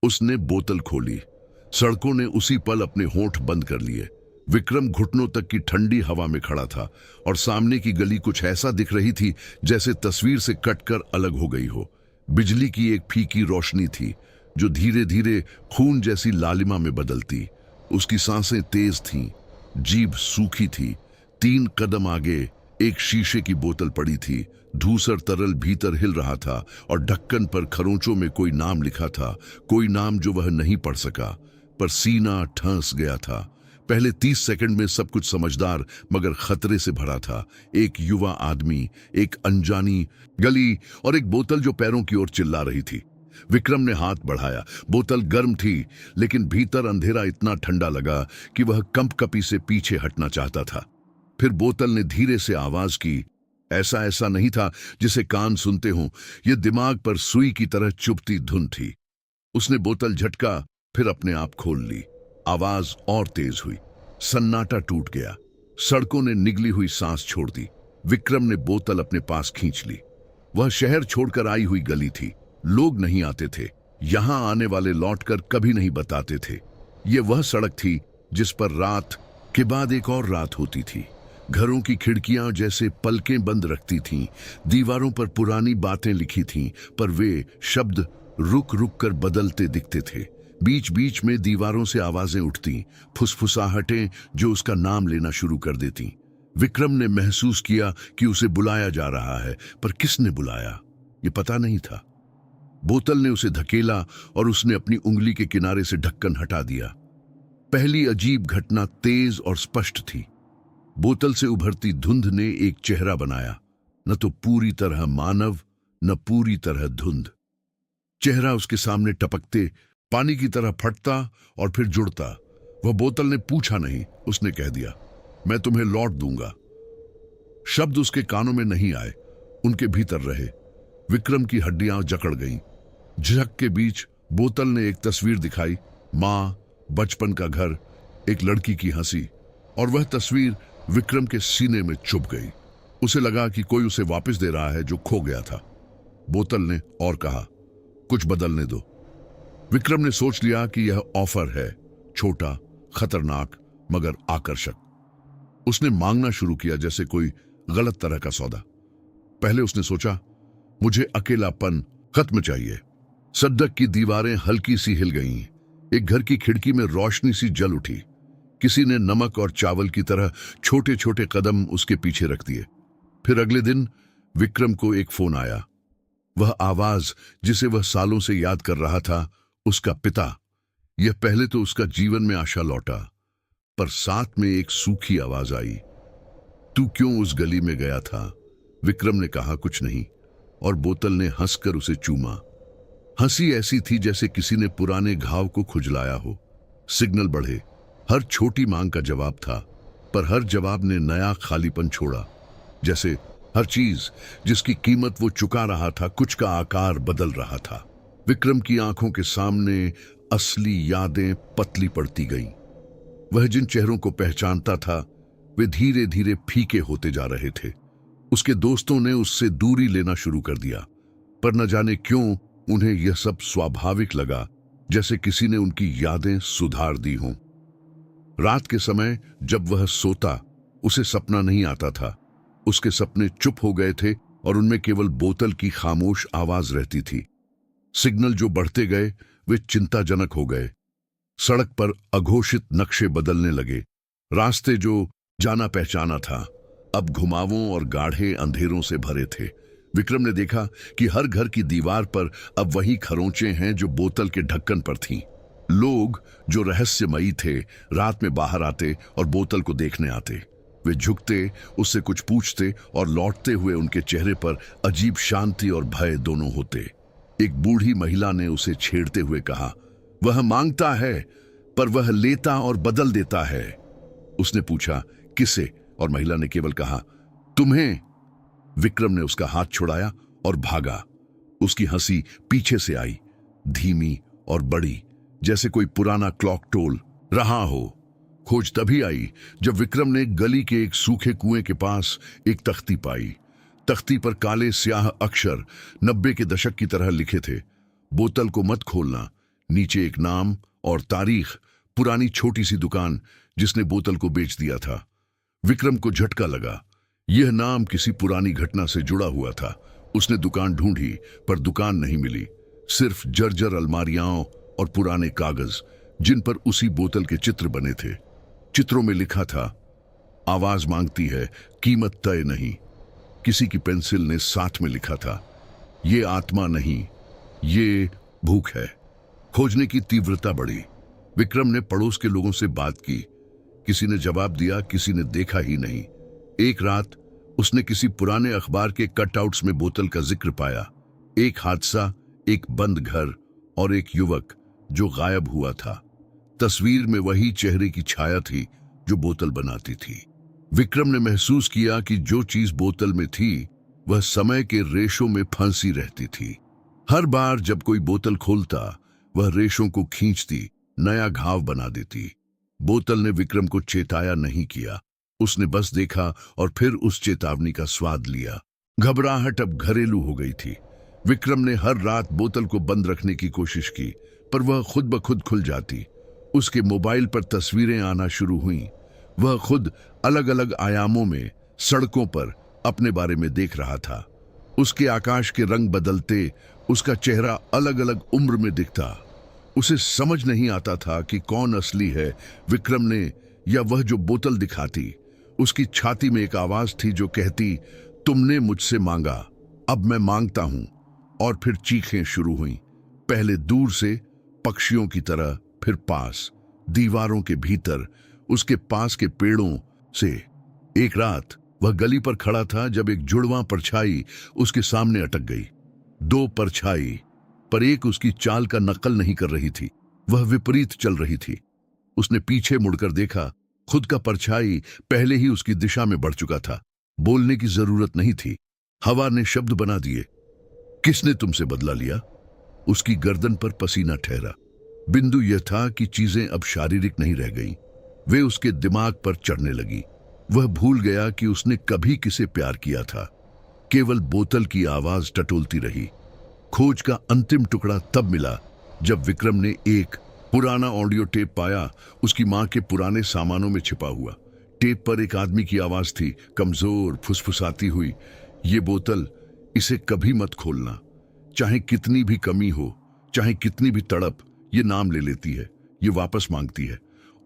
उसने बोतल खोली। सड़कों ने उसी पल अपने होंठ बंद कर लिए। विक्रम घुटनों तक की ठंडी हवा में खड़ा था और सामने की गली कुछ ऐसा दिख रही थी जैसे तस्वीर से कटकर अलग हो गई हो। बिजली की एक फीकी रोशनी थी जो धीरे धीरे खून जैसी लालिमा में बदलती। उसकी सांसें तेज थीं, जीभ सूखी थी। 3 कदम आगे एक शीशे की बोतल पड़ी थी। धूसर तरल भीतर हिल रहा था और ढक्कन पर खरोंचों में कोई नाम लिखा था, कोई नाम जो वह नहीं पढ़ सका, पर सीना ठंस गया था। पहले 30 सेकंड में सब कुछ समझदार मगर खतरे से भरा था। एक युवा आदमी, एक अनजानी गली और एक बोतल जो पैरों की ओर चिल्ला रही थी। विक्रम ने हाथ बढ़ाया। बोतल गर्म थी लेकिन भीतर अंधेरा इतना ठंडा लगा कि वह कंपकपी से पीछे हटना चाहता था। फिर बोतल ने धीरे से आवाज की। ऐसा ऐसा नहीं था जिसे कान सुनते हों, यह दिमाग पर सुई की तरह चुभती धुन थी। उसने बोतल झटका, फिर अपने आप खोल ली। आवाज और तेज हुई। सन्नाटा टूट गया। सड़कों ने निगली हुई सांस छोड़ दी। विक्रम ने बोतल अपने पास खींच ली। वह शहर छोड़कर आई हुई गली थी। लोग नहीं आते थे। यहां आने वाले लौटकर कभी नहीं बताते थे। यह वह सड़क थी जिस पर रात के बाद एक और रात होती थी। घरों की खिड़कियां जैसे पलकें बंद रखती थीं। दीवारों पर पुरानी बातें लिखी थीं, पर वे शब्द रुक रुक कर बदलते दिखते थे। बीच बीच में दीवारों से आवाजें उठती, फुसफुसाहटें जो उसका नाम लेना शुरू कर देती। विक्रम ने महसूस किया कि उसे बुलाया जा रहा है, पर किसने बुलाया ये पता नहीं था। बोतल ने उसे धकेला और उसने अपनी उंगली के किनारे से ढक्कन हटा दिया। पहली अजीब घटना तेज और स्पष्ट थी। बोतल से उभरती धुंध ने एक चेहरा बनाया, न तो पूरी तरह मानव, न पूरी तरह धुंध। चेहरा उसके सामने टपकते पानी की तरह फटता और फिर जुड़ता। वह बोतल ने पूछा नहीं, उसने कह दिया, मैं तुम्हें लौट दूंगा। शब्द उसके कानों में नहीं आए, उनके भीतर रहे। विक्रम की हड्डियां जकड़ गईं। झक के बीच बोतल ने एक तस्वीर दिखाई, मां, बचपन का घर, एक लड़की की हंसी, और वह तस्वीर विक्रम के सीने में चुभ गई। उसे लगा कि कोई उसे वापस दे रहा है जो खो गया था। बोतल ने और कहा, कुछ बदलने दो। विक्रम ने सोच लिया कि यह ऑफर है, छोटा, खतरनाक मगर आकर्षक। उसने मांगना शुरू किया जैसे कोई गलत तरह का सौदा। पहले उसने सोचा, मुझे अकेलापन खत्म चाहिए। सड़क की दीवारें हल्की सी हिल गईं। एक घर की खिड़की में रोशनी सी जल उठी। किसी ने नमक और चावल की तरह छोटे छोटे कदम उसके पीछे रख दिए। फिर अगले दिन विक्रम को एक फोन आया। वह आवाज जिसे वह सालों से याद कर रहा था, उसका पिता। यह पहले तो उसका जीवन में आशा लौटा, पर साथ में एक सूखी आवाज आई, तू क्यों उस गली में गया था? विक्रम ने कहा, कुछ नहीं, और बोतल ने हंसकर उसे चूमा। हंसी ऐसी थी जैसे किसी ने पुराने घाव को खुजलाया हो। सिग्नल बढ़े। हर छोटी मांग का जवाब था, पर हर जवाब ने नया खालीपन छोड़ा। जैसे हर चीज जिसकी कीमत वो चुका रहा था, कुछ का आकार बदल रहा था। विक्रम की आंखों के सामने असली यादें पतली पड़ती गईं। वह जिन चेहरों को पहचानता था, वे धीरे धीरे फीके होते जा रहे थे। उसके दोस्तों ने उससे दूरी लेना शुरू कर दिया, पर न जाने क्यों उन्हें यह सब स्वाभाविक लगा, जैसे किसी ने उनकी यादें सुधार दी हों। रात के समय जब वह सोता, उसे सपना नहीं आता था। उसके सपने चुप हो गए थे और उनमें केवल बोतल की खामोश आवाज रहती थी। सिग्नल जो बढ़ते गए वे चिंताजनक हो गए। सड़क पर अघोषित नक्शे बदलने लगे। रास्ते जो जाना पहचाना था अब घुमावों और गाढ़े अंधेरों से भरे थे। विक्रम ने देखा कि हर घर की दीवार पर अब वही खरोंचें हैं जो बोतल के ढक्कन पर थीं। लोग जो रहस्यमयी थे रात में बाहर आते और बोतल को देखने आते। वे झुकते, उससे कुछ पूछते और लौटते हुए उनके चेहरे पर अजीब शांति और भय दोनों होते। एक बूढ़ी महिला ने उसे छेड़ते हुए कहा, वह मांगता है पर वह लेता और बदल देता है। उसने पूछा, किसे? और महिला ने केवल कहा, तुम्हें। विक्रम ने उसका हाथ छुड़ाया और भागा। उसकी हंसी पीछे से आई, धीमी और बड़ी, जैसे कोई पुराना क्लॉक टोल रहा हो। खोज तभी आई जब विक्रम ने गली के एक सूखे कुएं के पास एक तख्ती पाई। तख्ती पर काले स्याह अक्षर 90 के दशक की तरह लिखे थे, बोतल को मत खोलना, नीचे एक नाम और तारीख, पुरानी छोटी सी दुकान जिसने बोतल को बेच दिया था। विक्रम को झटका लगा। यह नाम किसी पुरानी घटना से जुड़ा हुआ था। उसने दुकान ढूंढी पर दुकान नहीं मिली, सिर्फ जर्जर अलमारियां और पुराने कागज जिन पर उसी बोतल के चित्र बने थे। चित्रों में लिखा था, आवाज मांगती है, कीमत तय नहीं। किसी की पेंसिल ने साथ में लिखा था, ये आत्मा नहीं, ये भूख है। खोजने की तीव्रता बढ़ी। विक्रम ने पड़ोस के लोगों से बात की। किसी ने जवाब दिया, किसी ने देखा ही नहीं। एक रात उसने किसी पुराने अखबार के कटआउट्स में बोतल का जिक्र पाया। एक हादसा, एक बंद घर और एक युवक जो गायब हुआ था। तस्वीर में वही चेहरे की छाया थी जो बोतल बनाती थी। विक्रम ने महसूस किया कि जो चीज बोतल में थी वह समय के रेशों में फंसी रहती थी। हर बार जब कोई बोतल खोलता वह रेशों को खींचती, नया घाव बना देती। बोतल ने विक्रम को चेताया नहीं किया, उसने बस देखा और फिर उस चेतावनी का स्वाद लिया। घबराहट अब घरेलू हो गई थी। विक्रम ने हर रात बोतल को बंद रखने की कोशिश की, पर वह खुद ब खुद खुल जाती। उसके मोबाइल पर तस्वीरें आना शुरू हुईं। वह खुद अलग अलग आयामों में सड़कों पर अपने बारे में देख रहा था। उसके आकाश के रंग बदलते, उसका चेहरा अलग अलग उम्र में दिखता। उसे समझ नहीं आता था कि कौन असली है, विक्रम ने या वह जो बोतल दिखाती। उसकी छाती में एक आवाज थी जो कहती, तुमने मुझसे मांगा, अब मैं मांगता हूं। और फिर चीखें शुरू हुईं, पहले दूर से पक्षियों की तरह, फिर पास, दीवारों के भीतर, उसके पास के पेड़ों से। एक रात वह गली पर खड़ा था जब एक जुड़वां परछाई उसके सामने अटक गई। दो परछाई, पर एक उसकी चाल का नकल नहीं कर रही थी, वह विपरीत चल रही थी। उसने पीछे मुड़कर देखा, खुद का परछाई पहले ही उसकी दिशा में बढ़ चुका था। बोलने की जरूरत नहीं थी, हवा ने शब्द बना दिए। किसने तुमसे बदला लिया? उसकी गर्दन पर पसीना ठहरा। बिंदु यह था कि चीजें अब शारीरिक नहीं रह गईं, वे उसके दिमाग पर चढ़ने लगी। वह भूल गया कि उसने कभी किसे प्यार किया था। केवल बोतल की आवाज टटोलती रही। खोज का अंतिम टुकड़ा तब मिला जब विक्रम ने एक पुराना ऑडियो टेप पाया, उसकी मां के पुराने सामानों में छिपा हुआ। टेप पर एक आदमी की आवाज थी, कमजोर, फुसफुसाती हुई, ये बोतल, इसे कभी मत खोलना। चाहे कितनी भी कमी हो, चाहे कितनी भी तड़प, ये नाम ले लेती है, ये वापस मांगती है।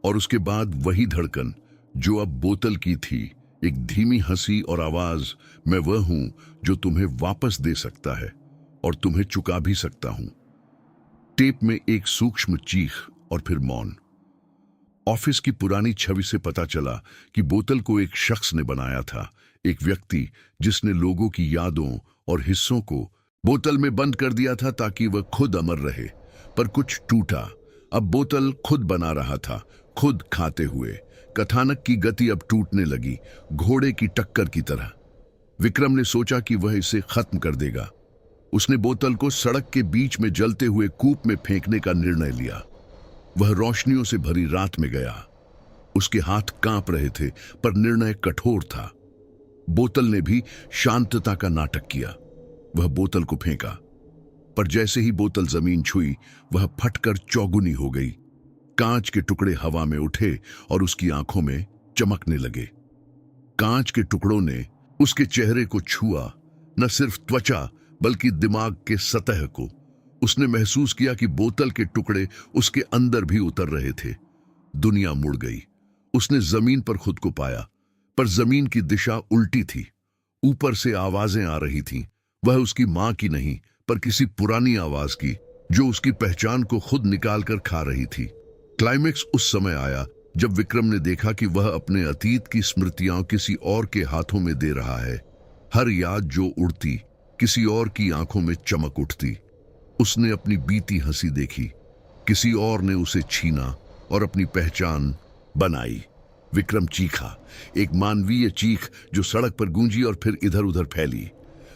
और उसके बाद वही धड़कन जो अब बोतल की थी, एक धीमी हंसी और आवाज, मैं वह हूं जो तुम्हें वापस दे सकता है और तुम्हें चुका भी सकता हूं। टेप में एक सूक्ष्म चीख और फिर मौन। ऑफिस की पुरानी छवि से पता चला कि बोतल को एक शख्स ने बनाया था, एक व्यक्ति जिसने लोगों की यादों और हिस्सों को बोतल में बंद कर दिया था ताकि वह खुद अमर रहे। पर कुछ टूटा। अब बोतल खुद बना रहा था, खुद खाते हुए। कथानक की गति अब टूटने लगी, घोड़े की टक्कर की तरह। विक्रम ने सोचा कि वह इसे खत्म कर देगा। उसने बोतल को सड़क के बीच में जलते हुए कूप में फेंकने का निर्णय लिया। वह रोशनियों से भरी रात में गया। उसके हाथ कांप रहे थे, पर निर्णय कठोर था। बोतल ने भी शांतता का नाटक किया। वह बोतल को फेंका, पर जैसे ही बोतल जमीन छुई, वह फटकर चौगुनी हो गई। कांच के टुकड़े हवा में उठे और उसकी आंखों में चमकने लगे। कांच के टुकड़ों ने उसके चेहरे को छुआ, न सिर्फ त्वचा बल्कि दिमाग के सतह को। उसने महसूस किया कि बोतल के टुकड़े उसके अंदर भी उतर रहे थे। दुनिया मुड़ गई। उसने जमीन पर खुद को पाया, पर जमीन की दिशा उल्टी थी। ऊपर से आवाजें आ रही थीं। वह उसकी मां की नहीं, पर किसी पुरानी आवाज की, जो उसकी पहचान को खुद निकाल कर खा रही थी। क्लाइमेक्स उस समय आया जब विक्रम ने देखा कि वह अपने अतीत की स्मृतियां किसी और के हाथों में दे रहा है। हर याद जो उड़ती, किसी और की आंखों में चमक उठती। उसने अपनी बीती हंसी देखी, किसी और ने उसे छीना और अपनी पहचान बनाई। विक्रम चीखा, एक मानवीय चीख जो सड़क पर गूंजी और फिर इधर उधर फैली।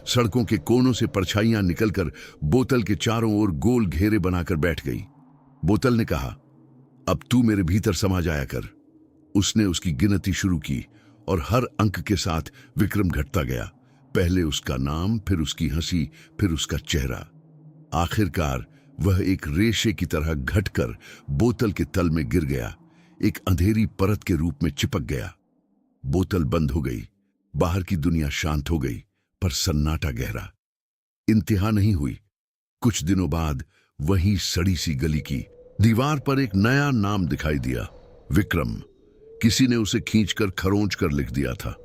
सड़कों के कोनों से परछाइयां निकलकर बोतल के चारों ओर गोल घेरे बनाकर बैठ गई। बोतल ने कहा, अब तू मेरे भीतर समा जाया कर। उसने उसकी गिनती शुरू की और हर अंक के साथ विक्रम घटता गया। पहले उसका नाम, फिर उसकी हंसी, फिर उसका चेहरा। आखिरकार वह एक रेशे की तरह घटकर बोतल के तल में गिर गया, एक अंधेरी परत के रूप में चिपक गया। बोतल बंद हो गई, बाहर की दुनिया शांत हो गई, पर सन्नाटा गहरा। इंतहा नहीं हुई। कुछ दिनों बाद वहीं सड़ी सी गली की दीवार पर एक नया नाम दिखाई दिया, विक्रम। किसी ने उसे खींचकर खरोंच कर लिख दिया था।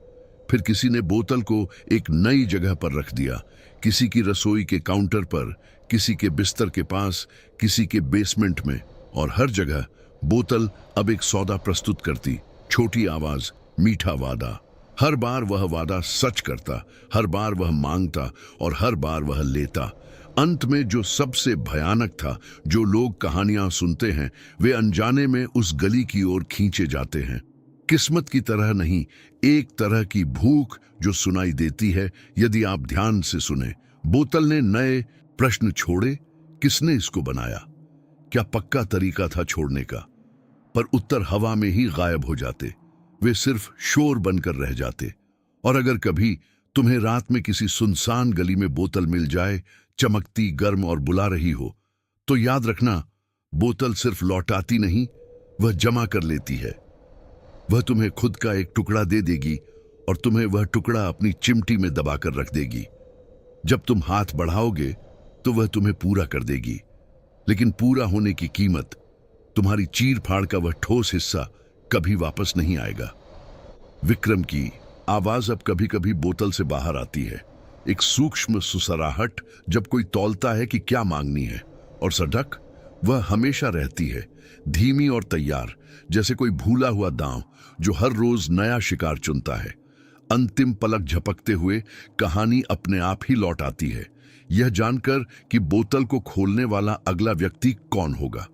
फिर किसी ने बोतल को एक नई जगह पर रख दिया, किसी की रसोई के काउंटर पर, किसी के बिस्तर के पास, किसी के बेसमेंट में। और हर जगह बोतल अब एक सौदा प्रस्तुत करती, छोटी आवाज, मीठा वादा। हर बार वह वादा सच करता, हर बार वह मांगता और हर बार वह लेता। अंत में जो सबसे भयानक था, जो लोग कहानियां सुनते हैं वे अनजाने में उस गली की ओर खींचे जाते हैं। किस्मत की तरह नहीं, एक तरह की भूख जो सुनाई देती है यदि आप ध्यान से सुने। बोतल ने नए प्रश्न छोड़े, किसने इसको बनाया? क्या पक्का तरीका था छोड़ने का? पर उत्तर हवा में ही गायब हो जाते, वे सिर्फ शोर बनकर रह जाते। और अगर कभी तुम्हें रात में किसी सुनसान गली में बोतल मिल जाए, चमकती, गर्म और बुला रही हो, तो याद रखना, बोतल सिर्फ लौटाती नहीं, वह जमा कर लेती है। वह तुम्हें खुद का एक टुकड़ा दे देगी और तुम्हें वह टुकड़ा अपनी चिमटी में दबाकर रख देगी। जब तुम हाथ बढ़ाओगे तो वह तुम्हें पूरा कर देगी, लेकिन पूरा होने की कीमत, तुम्हारी चीर फाड़ का वह ठोस हिस्सा कभी वापस नहीं आएगा। विक्रम की आवाज अब कभी कभी बोतल से बाहर आती है, एक सूक्ष्म सुसराहट, जब कोई तौलता है कि क्या मांगनी है। और सड़क वह हमेशा रहती है, धीमी और तैयार, जैसे कोई भूला हुआ दांव जो हर रोज नया शिकार चुनता है। अंतिम पलक झपकते हुए कहानी अपने आप ही लौट आती है, यह जानकर कि बोतल को खोलने वाला अगला व्यक्ति कौन होगा।